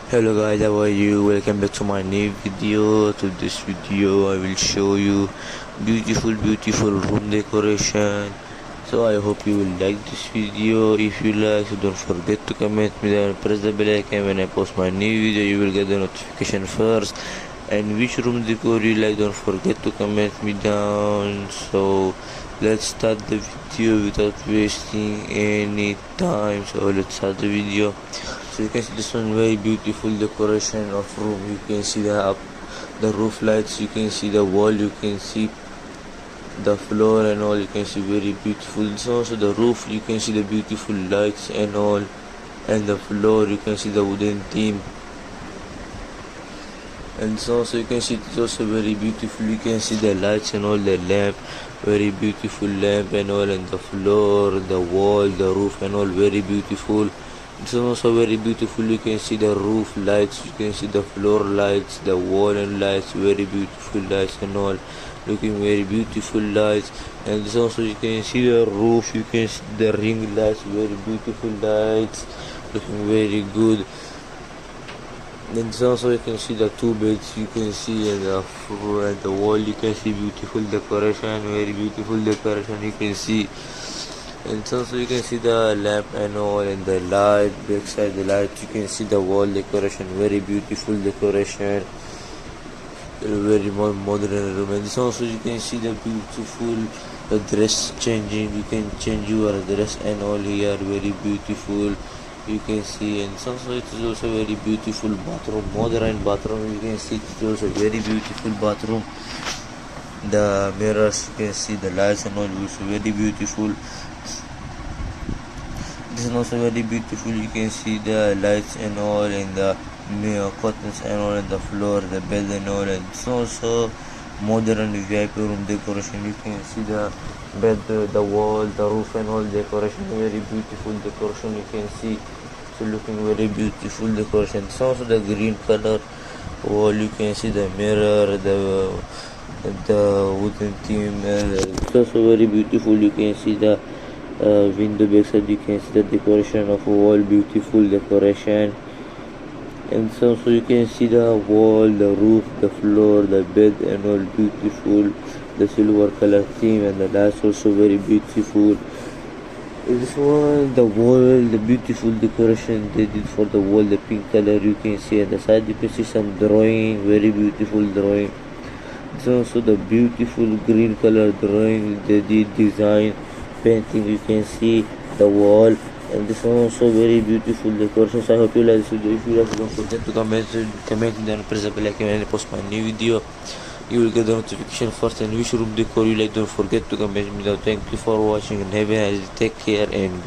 Hello guys, how are you? Welcome back to my new video. To this video I will show you beautiful room decoration. So I hope you will like this video. If you like, so don't forget to comment me down, press the bell icon. When I post my new video you will get the notification first. And which room decor you like, don't forget to comment me down. So let's start the video without wasting any time. So let's start the video. So you can see this one very beautiful decoration of room. You can see the roof lights, you can see the wall, you can see the floor and all. You can see very beautiful. This is also the roof, you can see the beautiful lights and all, and the floor you can see the wooden theme. And so also you can see it's also very beautiful. You can see the lights and all, the lamp, very beautiful lamp and all, and the floor, the wall, the roof and all, very beautiful. It's also very beautiful. You can see the roof lights, you can see the floor lights, the wall and lights, very beautiful lights and all, looking very beautiful lights. And this also you can see the roof, you can see the ring lights, very beautiful lights, looking very good. Then also you can see the two beds, you can see, and the floor and the wall you can see beautiful decoration, very beautiful decoration you can see. And also you can see the lamp and all, and the light, backside the light you can see the wall decoration, very beautiful decoration, very modern room. And this also you can see the beautiful dress changing, you can change your dress and all here, very beautiful you can see. And also it is also very beautiful bathroom, modern bathroom, you can see it is also very beautiful bathroom. The mirrors you can see, the lights and all, also very beautiful. This is also very beautiful. You can see the lights and all, and the curtains and all, and the floor, the bed and all. And it's also modern VIP room decoration. You can see the bed, the wall, the roof and all decoration, very beautiful decoration you can see. So looking very beautiful decoration. It's also the green color wall, you can see the mirror, the wooden theme. It's also very beautiful. You can see the window backside, you can see the decoration of a wall, beautiful decoration. And so also you can see the wall, the roof, the floor, the bed and all beautiful, the silver color theme, and the lights also very beautiful. This one, the wall, the beautiful decoration they did for the wall, the pink color you can see. On the side you can see some drawing, very beautiful drawing. It's also the beautiful green color drawing they did, design painting, you can see the wall. And this one also very beautiful decorations. I hope you like this video. If you like, don't forget to comment and then press the bell icon when I post my new video. You will get the notification first. And which room decor you like, don't forget to comment me down. Thank you for watching and have a nice day. Take care and